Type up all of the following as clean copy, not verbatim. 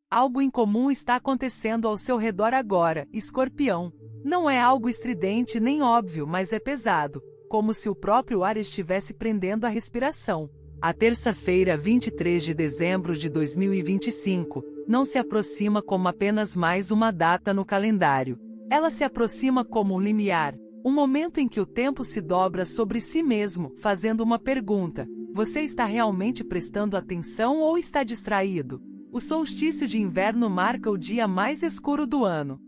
Algo incomum está acontecendo ao seu redor agora, Escorpião. Não é algo estridente nem óbvio, mas é pesado, como se o próprio ar estivesse prendendo a respiração. A terça-feira, 23 de dezembro de 2025, não se aproxima como apenas mais uma data no calendário. Ela se aproxima como um limiar, um momento em que o tempo se dobra sobre si mesmo, fazendo uma pergunta: você está realmente prestando atenção ou está distraído? O solstício de inverno marca o dia mais escuro do ano.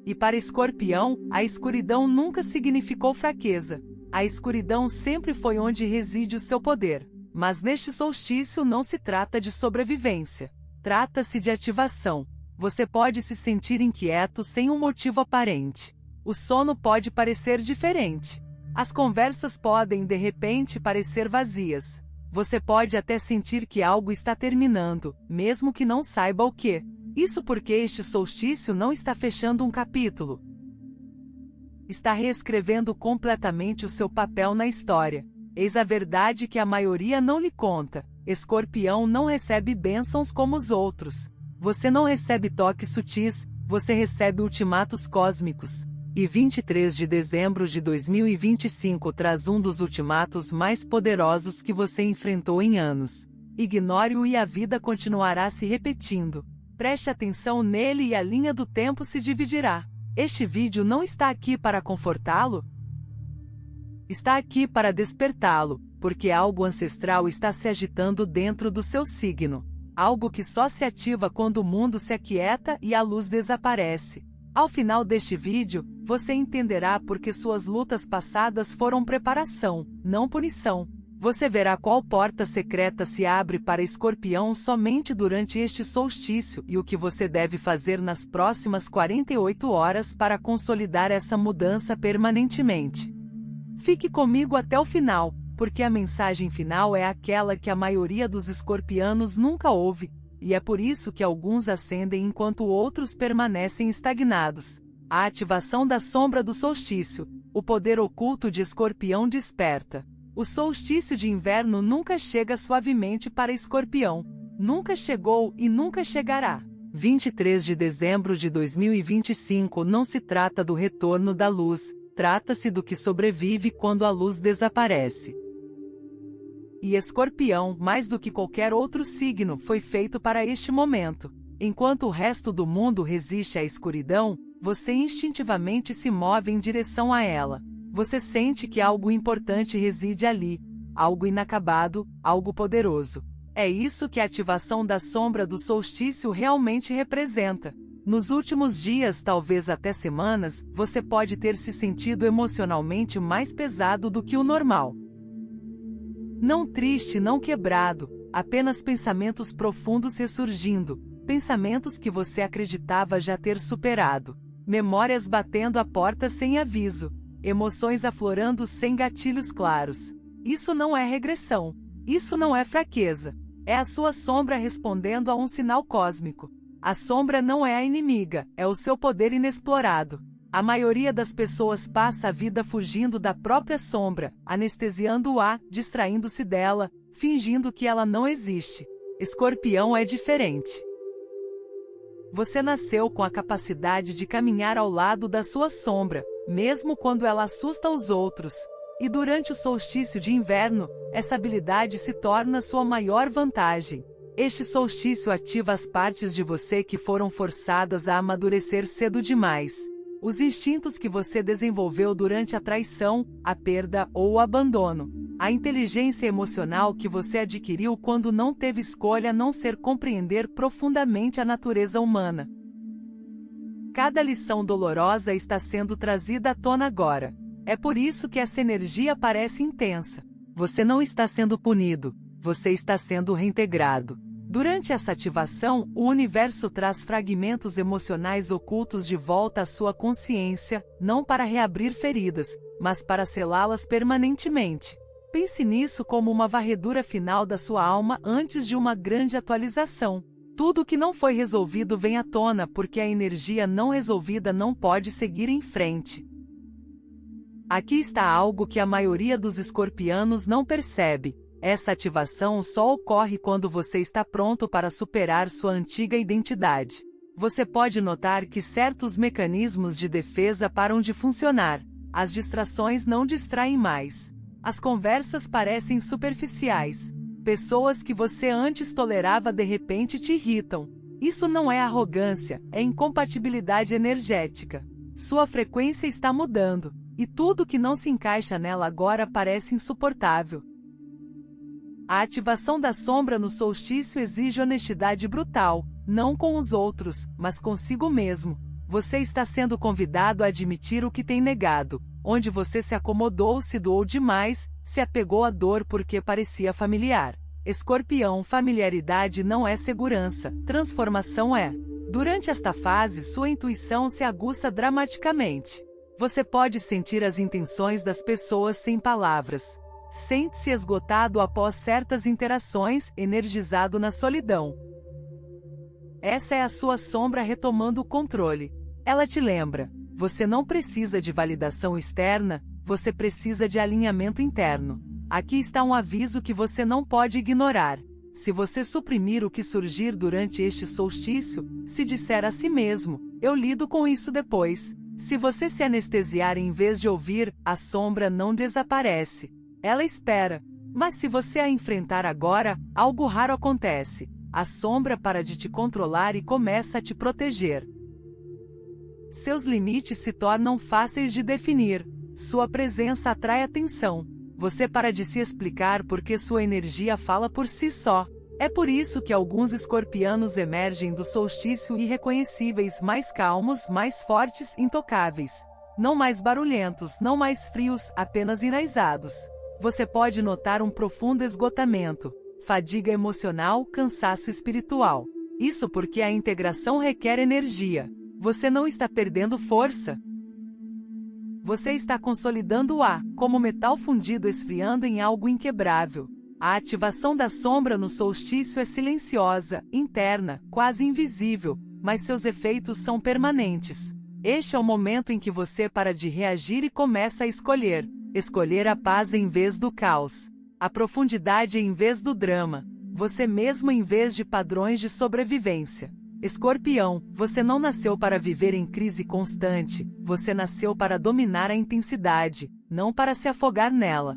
E para Escorpião, a escuridão nunca significou fraqueza. A escuridão sempre foi onde reside o seu poder. Mas neste solstício não se trata de sobrevivência. Trata-se de ativação. Você pode se sentir inquieto sem um motivo aparente. O sono pode parecer diferente. As conversas podem, de repente, parecer vazias. Você pode até sentir que algo está terminando, mesmo que não saiba o que. Isso porque este solstício não está fechando um capítulo. Está reescrevendo completamente o seu papel na história. Eis a verdade que a maioria não lhe conta. Escorpião não recebe bênçãos como os outros. Você não recebe toques sutis, você recebe ultimatos cósmicos. E 23 de dezembro de 2025 traz um dos ultimatos mais poderosos que você enfrentou em anos. Ignore-o e a vida continuará se repetindo. Preste atenção nele e a linha do tempo se dividirá. Este vídeo não está aqui para confortá-lo? Está aqui para despertá-lo, porque algo ancestral está se agitando dentro do seu signo. Algo que só se ativa quando o mundo se aquieta e a luz desaparece. Ao final deste vídeo, você entenderá por que suas lutas passadas foram preparação, não punição. Você verá qual porta secreta se abre para Escorpião somente durante este solstício e o que você deve fazer nas próximas 48 horas para consolidar essa mudança permanentemente. Fique comigo até o final, porque a mensagem final é aquela que a maioria dos escorpianos nunca ouve, e é por isso que alguns ascendem enquanto outros permanecem estagnados. A ativação da sombra do solstício, o poder oculto de Escorpião desperta. O solstício de inverno nunca chega suavemente para Escorpião. Nunca chegou e nunca chegará. 23 de dezembro de 2025 não se trata do retorno da luz, trata-se do que sobrevive quando a luz desaparece. E Escorpião, mais do que qualquer outro signo, foi feito para este momento. Enquanto o resto do mundo resiste à escuridão, você instintivamente se move em direção a ela. Você sente que algo importante reside ali, algo inacabado, algo poderoso. É isso que a ativação da sombra do solstício realmente representa. Nos últimos dias, talvez até semanas, você pode ter se sentido emocionalmente mais pesado do que o normal. Não triste, não quebrado, apenas pensamentos profundos ressurgindo, pensamentos que você acreditava já ter superado. Memórias batendo a porta sem aviso. Emoções aflorando sem gatilhos claros. Isso não é regressão. Isso não é fraqueza. É a sua sombra respondendo a um sinal cósmico. A sombra não é a inimiga, é o seu poder inexplorado. A maioria das pessoas passa a vida fugindo da própria sombra, anestesiando-a, distraindo-se dela, fingindo que ela não existe. Escorpião é diferente. Você nasceu com a capacidade de caminhar ao lado da sua sombra, mesmo quando ela assusta os outros. E durante o solstício de inverno, essa habilidade se torna sua maior vantagem. Este solstício ativa as partes de você que foram forçadas a amadurecer cedo demais. Os instintos que você desenvolveu durante a traição, a perda ou o abandono. A inteligência emocional que você adquiriu quando não teve escolha a não ser compreender profundamente a natureza humana. Cada lição dolorosa está sendo trazida à tona agora. É por isso que essa energia parece intensa. Você não está sendo punido, você está sendo reintegrado. Durante essa ativação, o universo traz fragmentos emocionais ocultos de volta à sua consciência, não para reabrir feridas, mas para selá-las permanentemente. Pense nisso como uma varredura final da sua alma antes de uma grande atualização. Tudo que não foi resolvido vem à tona porque a energia não resolvida não pode seguir em frente. Aqui está algo que a maioria dos escorpianos não percebe. Essa ativação só ocorre quando você está pronto para superar sua antiga identidade. Você pode notar que certos mecanismos de defesa param de funcionar. As distrações não distraem mais. As conversas parecem superficiais. Pessoas que você antes tolerava de repente te irritam. Isso não é arrogância, é incompatibilidade energética. Sua frequência está mudando, e tudo que não se encaixa nela agora parece insuportável. A ativação da sombra no solstício exige honestidade brutal, não com os outros, mas consigo mesmo. Você está sendo convidado a admitir o que tem negado, onde você se acomodou, se doou demais, se apegou à dor porque parecia familiar. Escorpião, familiaridade não é segurança, transformação é. Durante esta fase, sua intuição se aguça dramaticamente. Você pode sentir as intenções das pessoas sem palavras. Sente-se esgotado após certas interações, energizado na solidão. Essa é a sua sombra retomando o controle. Ela te lembra: você não precisa de validação externa, você precisa de alinhamento interno. Aqui está um aviso que você não pode ignorar. Se você suprimir o que surgir durante este solstício, se disser a si mesmo: eu lido com isso depois. Se você se anestesiar em vez de ouvir, a sombra não desaparece. Ela espera. Mas se você a enfrentar agora, algo raro acontece. A sombra para de te controlar e começa a te proteger. Seus limites se tornam fáceis de definir. Sua presença atrai atenção. Você para de se explicar porque sua energia fala por si só. É por isso que alguns escorpianos emergem do solstício irreconhecíveis, mais calmos, mais fortes, intocáveis. Não mais barulhentos, não mais frios, apenas enraizados. Você pode notar um profundo esgotamento, fadiga emocional, cansaço espiritual. Isso porque a integração requer energia. Você não está perdendo força. Você está consolidando-a, como metal fundido esfriando em algo inquebrável. A ativação da sombra no solstício é silenciosa, interna, quase invisível, mas seus efeitos são permanentes. Este é o momento em que você para de reagir e começa a escolher. Escolher a paz em vez do caos. A profundidade em vez do drama. Você mesmo em vez de padrões de sobrevivência. Escorpião, você não nasceu para viver em crise constante, você nasceu para dominar a intensidade, não para se afogar nela.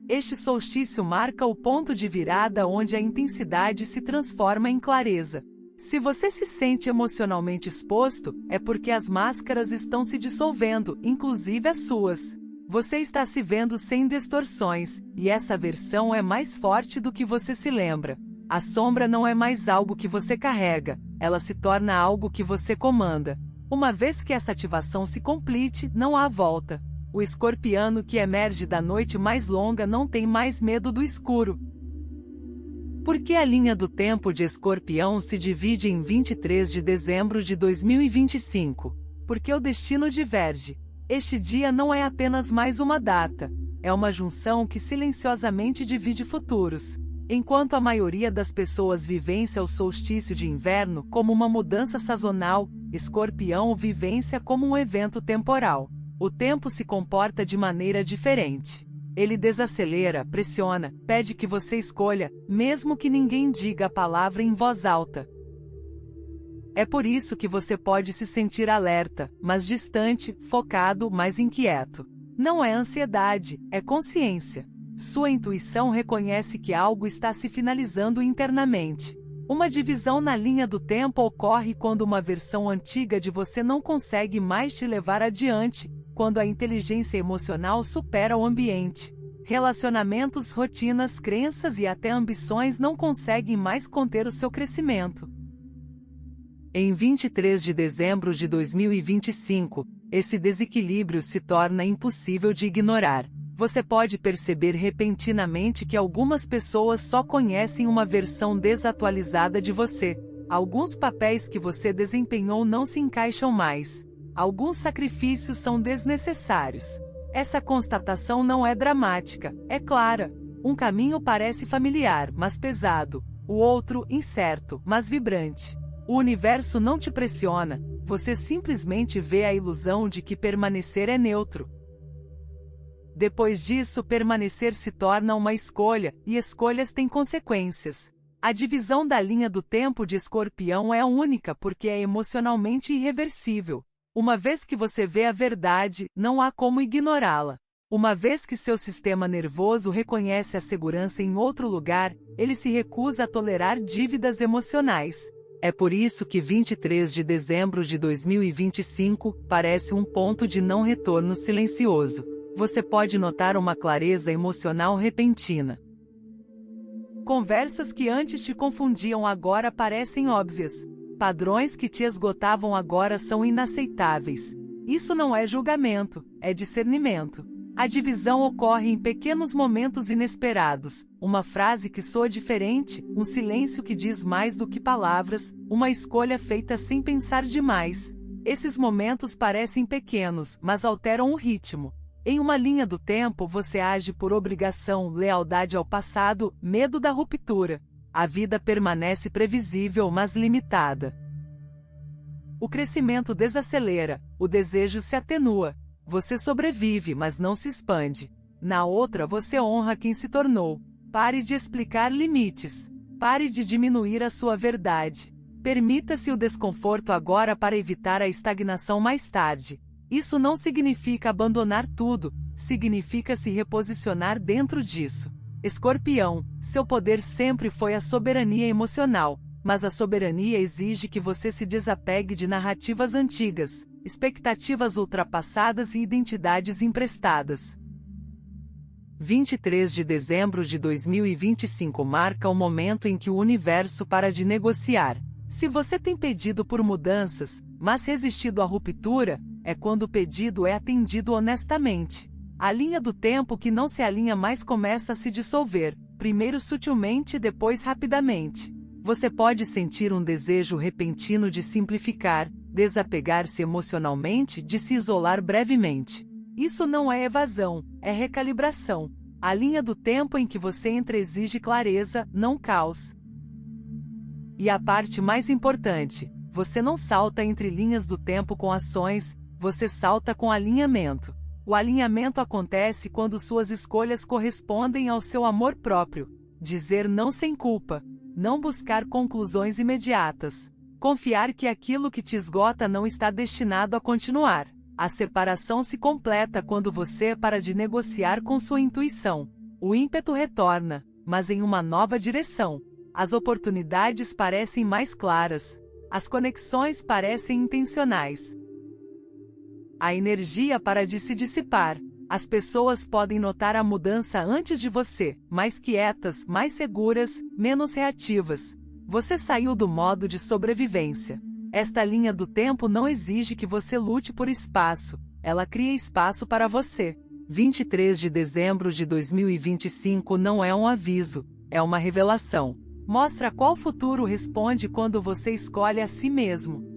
Este solstício marca o ponto de virada onde a intensidade se transforma em clareza. Se você se sente emocionalmente exposto, é porque as máscaras estão se dissolvendo, inclusive as suas. Você está se vendo sem distorções, e essa versão é mais forte do que você se lembra. A sombra não é mais algo que você carrega, ela se torna algo que você comanda. Uma vez que essa ativação se complete, não há volta. O escorpiano que emerge da noite mais longa não tem mais medo do escuro. Porque a linha do tempo de Escorpião se divide em 23 de dezembro de 2025. Porque o destino diverge. Este dia não é apenas mais uma data, é uma junção que silenciosamente divide futuros. Enquanto a maioria das pessoas vivencia o solstício de inverno como uma mudança sazonal, Escorpião o vivencia como um evento temporal. O tempo se comporta de maneira diferente. Ele desacelera, pressiona, pede que você escolha, mesmo que ninguém diga a palavra em voz alta. É por isso que você pode se sentir alerta, mas distante, focado, mas inquieto. Não é ansiedade, é consciência. Sua intuição reconhece que algo está se finalizando internamente. Uma divisão na linha do tempo ocorre quando uma versão antiga de você não consegue mais te levar adiante, quando a inteligência emocional supera o ambiente. Relacionamentos, rotinas, crenças e até ambições não conseguem mais conter o seu crescimento. Em 23 de dezembro de 2025, esse desequilíbrio se torna impossível de ignorar. Você pode perceber repentinamente que algumas pessoas só conhecem uma versão desatualizada de você. Alguns papéis que você desempenhou não se encaixam mais. Alguns sacrifícios são desnecessários. Essa constatação não é dramática, é clara. Um caminho parece familiar, mas pesado. O outro, incerto, mas vibrante. O universo não te pressiona, você simplesmente vê a ilusão de que permanecer é neutro. Depois disso, permanecer se torna uma escolha, e escolhas têm consequências. A divisão da linha do tempo de Escorpião é única porque é emocionalmente irreversível. Uma vez que você vê a verdade, não há como ignorá-la. Uma vez que seu sistema nervoso reconhece a segurança em outro lugar, ele se recusa a tolerar dívidas emocionais. É por isso que 23 de dezembro de 2025 parece um ponto de não retorno silencioso. Você pode notar uma clareza emocional repentina. Conversas que antes te confundiam agora parecem óbvias. Padrões que te esgotavam agora são inaceitáveis. Isso não é julgamento, é discernimento. A divisão ocorre em pequenos momentos inesperados, uma frase que soa diferente, um silêncio que diz mais do que palavras, uma escolha feita sem pensar demais. Esses momentos parecem pequenos, mas alteram o ritmo. Em uma linha do tempo você age por obrigação, lealdade ao passado, medo da ruptura. A vida permanece previsível, mas limitada. O crescimento desacelera, o desejo se atenua. Você sobrevive, mas não se expande. Na outra, você honra quem se tornou. Pare de explicar limites. Pare de diminuir a sua verdade. Permita-se o desconforto agora para evitar a estagnação mais tarde. Isso não significa abandonar tudo, significa se reposicionar dentro disso. Escorpião, seu poder sempre foi a soberania emocional, mas a soberania exige que você se desapegue de narrativas antigas, expectativas ultrapassadas e identidades emprestadas. 23 de dezembro de 2025 marca o momento em que o universo para de negociar. Se você tem pedido por mudanças, mas resistido à ruptura, é quando o pedido é atendido honestamente. A linha do tempo que não se alinha mais começa a se dissolver, primeiro sutilmente e depois rapidamente. Você pode sentir um desejo repentino de simplificar, desapegar-se emocionalmente, de se isolar brevemente. Isso não é evasão, é recalibração. A linha do tempo em que você entra exige clareza, não caos. E a parte mais importante, você não salta entre linhas do tempo com ações, você salta com alinhamento. O alinhamento acontece quando suas escolhas correspondem ao seu amor próprio. Dizer não sem culpa. Não buscar conclusões imediatas. Confiar que aquilo que te esgota não está destinado a continuar. A separação se completa quando você para de negociar com sua intuição. O ímpeto retorna, mas em uma nova direção. As oportunidades parecem mais claras. As conexões parecem intencionais. A energia para de se dissipar. As pessoas podem notar a mudança antes de você, mais quietas, mais seguras, menos reativas. Você saiu do modo de sobrevivência. Esta linha do tempo não exige que você lute por espaço, ela cria espaço para você. 23 de dezembro de 2025 não é um aviso, é uma revelação. Mostra qual futuro responde quando você escolhe a si mesmo.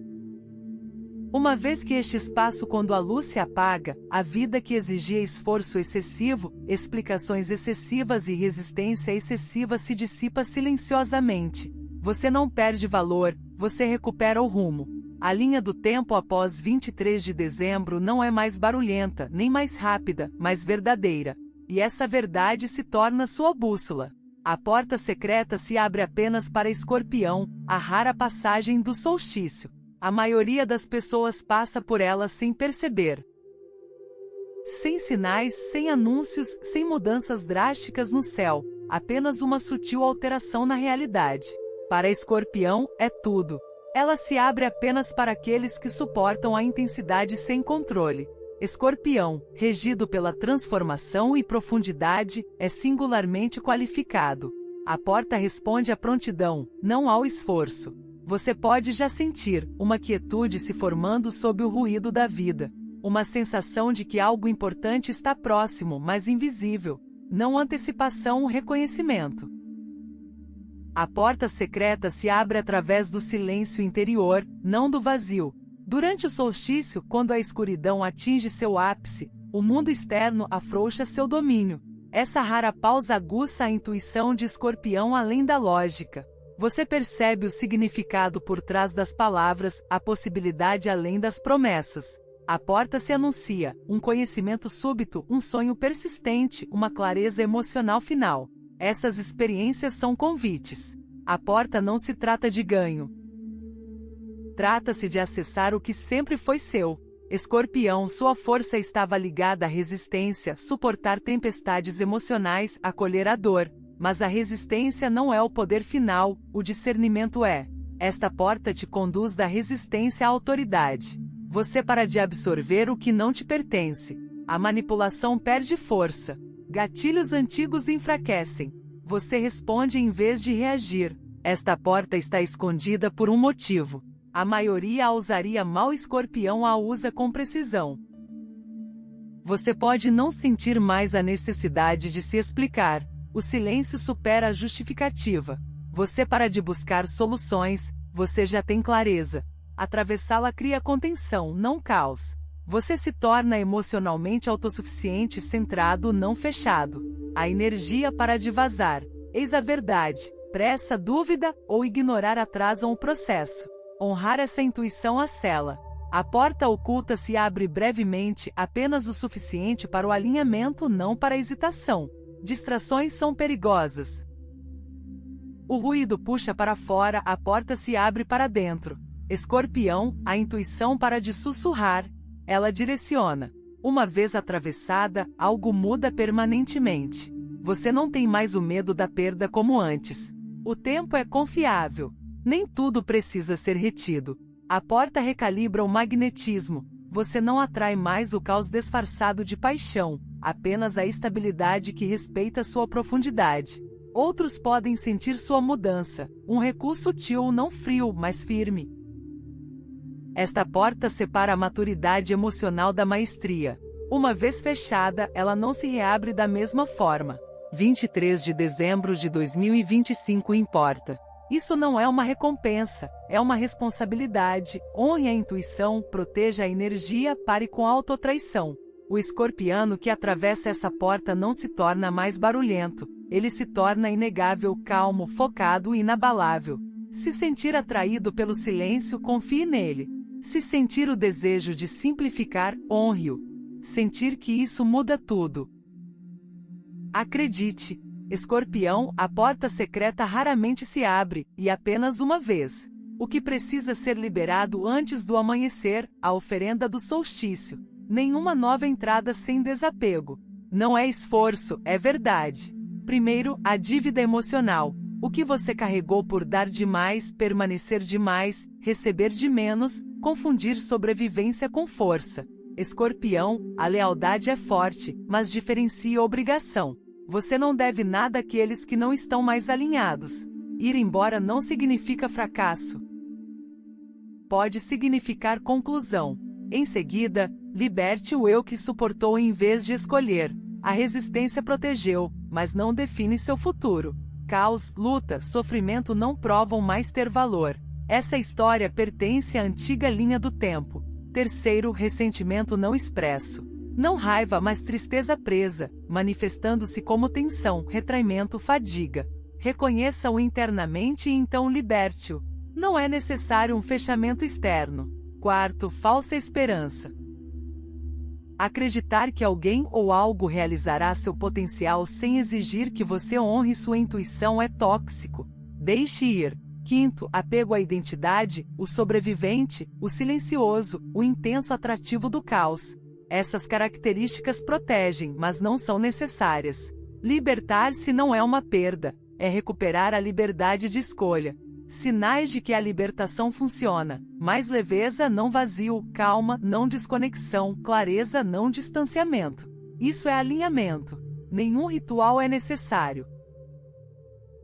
Uma vez que este espaço, quando a luz se apaga, a vida que exigia esforço excessivo, explicações excessivas e resistência excessiva se dissipa silenciosamente. Você não perde valor, você recupera o rumo. A linha do tempo após 23 de dezembro não é mais barulhenta, nem mais rápida, mas verdadeira. E essa verdade se torna sua bússola. A porta secreta se abre apenas para Escorpião, a rara passagem do solstício. A maioria das pessoas passa por ela sem perceber. Sem sinais, sem anúncios, sem mudanças drásticas no céu, apenas uma sutil alteração na realidade. Para Escorpião, é tudo. Ela se abre apenas para aqueles que suportam a intensidade sem controle. Escorpião, regido pela transformação e profundidade, é singularmente qualificado. A porta responde à prontidão, não ao esforço. Você pode já sentir uma quietude se formando sob o ruído da vida. Uma sensação de que algo importante está próximo, mas invisível. Não antecipação, reconhecimento. A porta secreta se abre através do silêncio interior, não do vazio. Durante o solstício, quando a escuridão atinge seu ápice, o mundo externo afrouxa seu domínio. Essa rara pausa aguça a intuição de Escorpião além da lógica. Você percebe o significado por trás das palavras, a possibilidade além das promessas. A porta se anuncia, um conhecimento súbito, um sonho persistente, uma clareza emocional final. Essas experiências são convites. A porta não se trata de ganho. Trata-se de acessar o que sempre foi seu. Escorpião, sua força estava ligada à resistência, suportar tempestades emocionais, acolher a dor. Mas a resistência não é o poder final, o discernimento é. Esta porta te conduz da resistência à autoridade. Você para de absorver o que não te pertence. A manipulação perde força. Gatilhos antigos enfraquecem. Você responde em vez de reagir. Esta porta está escondida por um motivo. A maioria a usaria mal, Escorpião a usa com precisão. Você pode não sentir mais a necessidade de se explicar. O silêncio supera a justificativa. Você para de buscar soluções, você já tem clareza. Atravessá-la cria contenção, não caos. Você se torna emocionalmente autossuficiente, centrado, não fechado. A energia para de vazar. Eis a verdade. Pressa, dúvida ou ignorar atrasam o processo. Honrar essa intuição a sela. A porta oculta se abre brevemente, apenas o suficiente para o alinhamento, não para a hesitação. Distrações são perigosas. O ruído puxa para fora, a porta se abre para dentro. Escorpião, a intuição para de sussurrar. Ela direciona. Uma vez atravessada, algo muda permanentemente. Você não tem mais o medo da perda como antes. O tempo é confiável. Nem tudo precisa ser retido. A porta recalibra o magnetismo. Você não atrai mais o caos disfarçado de paixão, apenas a estabilidade que respeita sua profundidade. Outros podem sentir sua mudança, um recuo sutil, não frio, mas firme. Esta porta separa a maturidade emocional da maestria. Uma vez fechada, ela não se reabre da mesma forma. 23 de dezembro de 2025 importa. Isso não é uma recompensa, é uma responsabilidade. Honre a intuição, proteja a energia, pare com a autotraição. O escorpiano que atravessa essa porta não se torna mais barulhento, ele se torna inegável, calmo, focado e inabalável. Se sentir atraído pelo silêncio, confie nele. Se sentir o desejo de simplificar, honre-o. Sentir que isso muda tudo. Acredite, Escorpião, a porta secreta raramente se abre, e apenas uma vez. O que precisa ser liberado antes do amanhecer, a oferenda do solstício. Nenhuma nova entrada sem desapego. Não é esforço, é verdade. Primeiro, a dívida emocional. O que você carregou por dar demais, permanecer demais, receber de menos, confundir sobrevivência com força. Escorpião, a lealdade é forte, mas diferencia obrigação. Você não deve nada àqueles que não estão mais alinhados. Ir embora não significa fracasso. Pode significar conclusão. Em seguida, liberte o eu que suportou em vez de escolher. A resistência protegeu, mas não define seu futuro. Caos, luta, sofrimento não provam mais ter valor. Essa história pertence à antiga linha do tempo. Terceiro, ressentimento não expresso. Não raiva, mas tristeza presa, manifestando-se como tensão, retraimento, fadiga. Reconheça-o internamente e então liberte-o. Não é necessário um fechamento externo. Quarto, falsa esperança. Acreditar que alguém ou algo realizará seu potencial sem exigir que você honre sua intuição é tóxico. Deixe ir. Quinto, apego à identidade, o sobrevivente, o silencioso, o intenso atrativo do caos. Essas características protegem, mas não são necessárias. Libertar-se não é uma perda, é recuperar a liberdade de escolha. Sinais de que a libertação funciona. Mais leveza, não vazio, calma, não desconexão, clareza, não distanciamento. Isso é alinhamento. Nenhum ritual é necessário.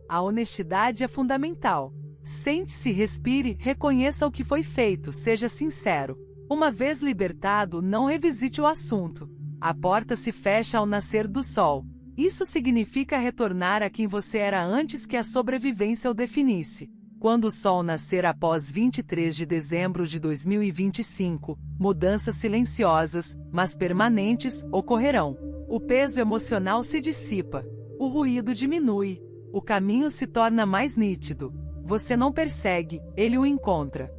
A honestidade é fundamental. Sente-se, respire, reconheça o que foi feito, seja sincero. Uma vez libertado, não revisite o assunto. A porta se fecha ao nascer do sol. Isso significa retornar a quem você era antes que a sobrevivência o definisse. Quando o sol nascer após 23 de dezembro de 2025, mudanças silenciosas, mas permanentes, ocorrerão. O peso emocional se dissipa. O ruído diminui. O caminho se torna mais nítido. Você não persegue, ele o encontra.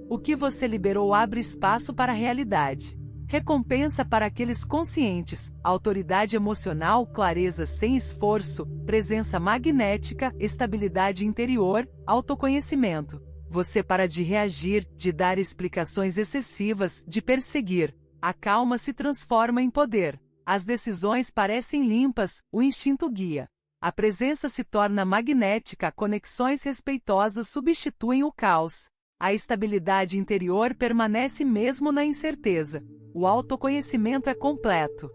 O que você liberou abre espaço para a realidade. Recompensa para aqueles conscientes, autoridade emocional, clareza sem esforço, presença magnética, estabilidade interior, autoconhecimento. Você para de reagir, de dar explicações excessivas, de perseguir. A calma se transforma em poder. As decisões parecem limpas, o instinto guia. A presença se torna magnética, conexões respeitosas substituem o caos. A estabilidade interior permanece mesmo na incerteza. O autoconhecimento é completo.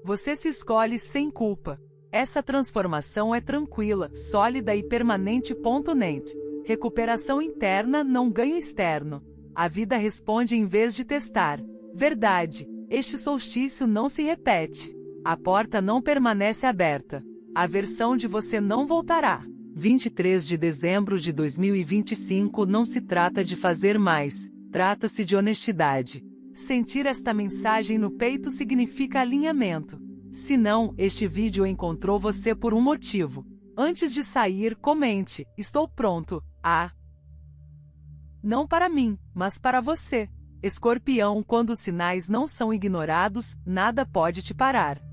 Você se escolhe sem culpa. Essa transformação é tranquila, sólida e permanente. Net. Recuperação interna, não ganho externo. A vida responde em vez de testar. Verdade. Este solstício não se repete. A porta não permanece aberta. A versão de você não voltará. 23 de dezembro de 2025. Não se trata de fazer mais, trata-se de honestidade. Sentir esta mensagem no peito significa alinhamento. Se não, este vídeo encontrou você por um motivo. Antes de sair, comente: estou pronto. Não para mim, mas para você. Escorpião, quando os sinais não são ignorados, nada pode te parar.